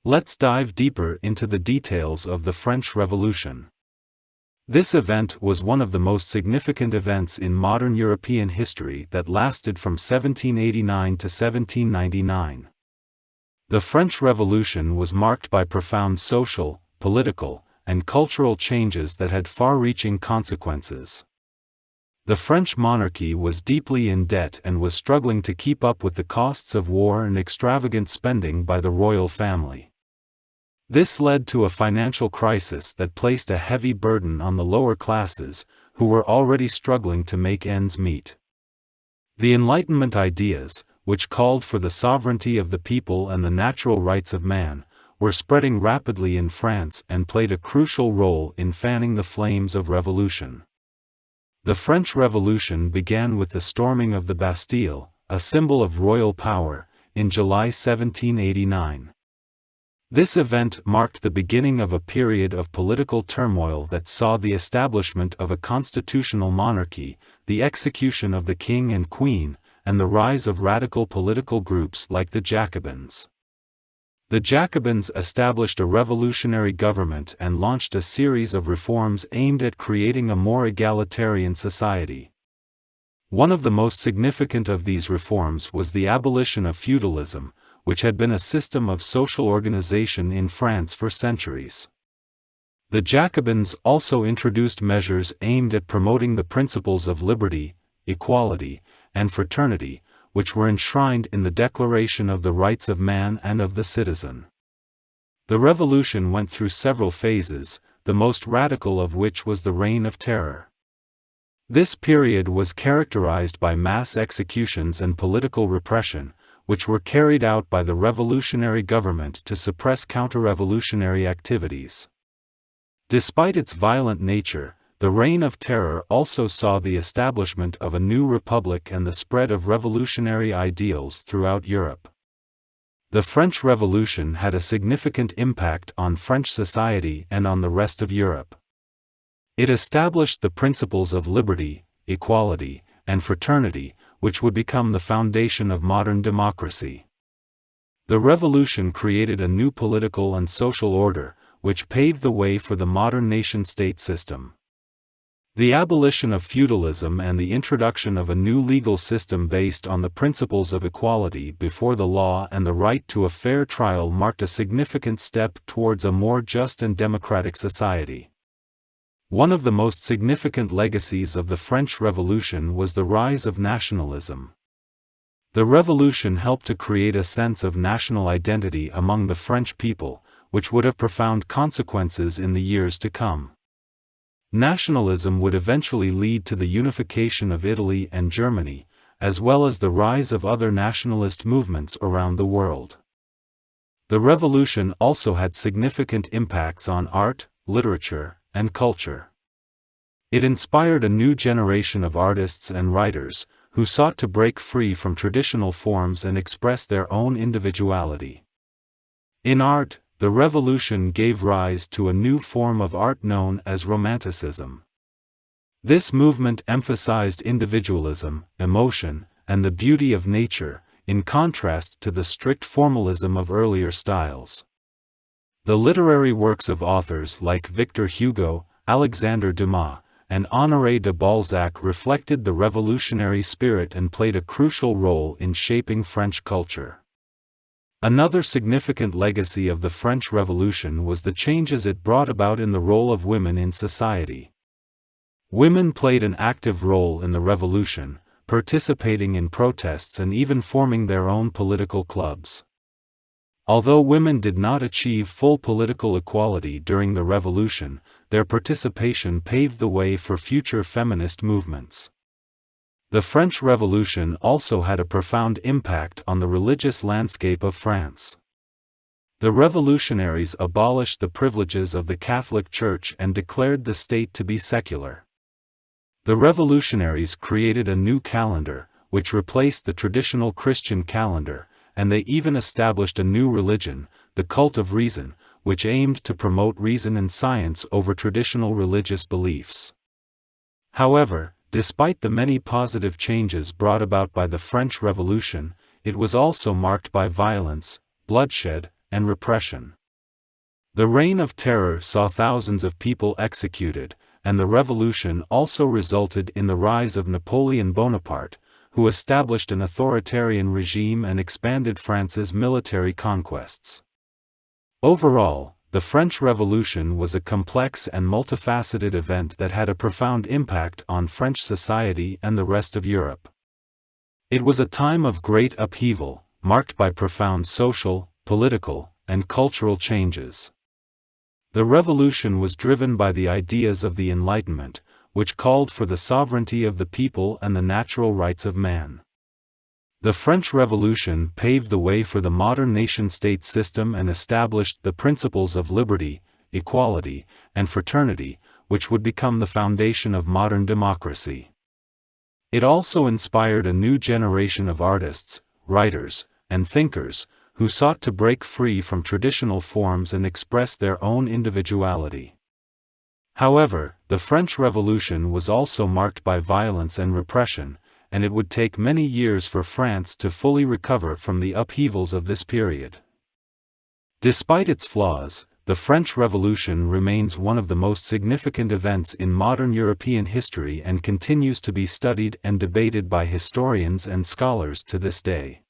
Let's dive deeper into the details of the French Revolution. This event was one of the most significant events in modern European history that lasted from 1789 to 1799. The French Revolution was marked by profound social, political, and cultural changes that had far-reaching consequences. The French monarchy was deeply in debt and was struggling to keep up with the costs of war and extravagant spending by the royal family. This led to a financial crisis that placed a heavy burden on the lower classes, who were already struggling to make ends meet. The Enlightenment ideas, which called for the sovereignty of the people and the natural rights of man, were spreading rapidly in France and played a crucial role in fanning the flames of revolution. The French Revolution began with the storming of the Bastille, a symbol of royal power, in July 1789. This event marked the beginning of a period of political turmoil that saw the establishment of a constitutional monarchy, the execution of the king and queen, and the rise of radical political groups like the Jacobins. The Jacobins established a revolutionary government and launched a series of reforms aimed at creating a more egalitarian society. One of the most significant of these reforms was the abolition of feudalism, which had been a system of social organization in France for centuries. The Jacobins also introduced measures aimed at promoting the principles of liberty, equality, and fraternity, which were enshrined in the Declaration of the Rights of Man and of the Citizen. The revolution went through several phases, the most radical of which was the Reign of Terror. This period was characterized by mass executions and political repression, which were carried out by the revolutionary government to suppress counter-revolutionary activities. Despite its violent nature, the Reign of Terror also saw the establishment of a new republic and the spread of revolutionary ideals throughout Europe. The French Revolution had a significant impact on French society and on the rest of Europe. It established the principles of liberty, equality, and fraternity, which would become the foundation of modern democracy. The revolution created a new political and social order, which paved the way for the modern nation-state system. The abolition of feudalism and the introduction of a new legal system based on the principles of equality before the law and the right to a fair trial marked a significant step towards a more just and democratic society. One of the most significant legacies of the French Revolution was the rise of nationalism. The revolution helped to create a sense of national identity among the French people, which would have profound consequences in the years to come. Nationalism would eventually lead to the unification of Italy and Germany, as well as the rise of other nationalist movements around the world. The revolution also had significant impacts on art, literature, and culture. It inspired a new generation of artists and writers, who sought to break free from traditional forms and express their own individuality. In art, the revolution gave rise to a new form of art known as Romanticism. This movement emphasized individualism, emotion, and the beauty of nature, in contrast to the strict formalism of earlier styles. The literary works of authors like Victor Hugo, Alexandre Dumas, and Honoré de Balzac reflected the revolutionary spirit and played a crucial role in shaping French culture. Another significant legacy of the French Revolution was the changes it brought about in the role of women in society. Women played an active role in the revolution, participating in protests and even forming their own political clubs. Although women did not achieve full political equality during the revolution, their participation paved the way for future feminist movements. The French Revolution also had a profound impact on the religious landscape of France. The revolutionaries abolished the privileges of the Catholic Church and declared the state to be secular. The revolutionaries created a new calendar, which replaced the traditional Christian calendar, and they even established a new religion, the cult of reason, which aimed to promote reason and science over traditional religious beliefs. However, despite the many positive changes brought about by the French Revolution, it was also marked by violence, bloodshed, and repression. The Reign of Terror saw thousands of people executed, and the revolution also resulted in the rise of Napoleon Bonaparte, who established an authoritarian regime and expanded France's military conquests. Overall, the French Revolution was a complex and multifaceted event that had a profound impact on French society and the rest of Europe. It was a time of great upheaval, marked by profound social, political, and cultural changes. The revolution was driven by the ideas of the Enlightenment, which called for the sovereignty of the people and the natural rights of man. The French Revolution paved the way for the modern nation-state system and established the principles of liberty, equality, and fraternity, which would become the foundation of modern democracy. It also inspired a new generation of artists, writers, and thinkers, who sought to break free from traditional forms and express their own individuality. However, the French Revolution was also marked by violence and repression, and it would take many years for France to fully recover from the upheavals of this period. Despite its flaws, the French Revolution remains one of the most significant events in modern European history and continues to be studied and debated by historians and scholars to this day.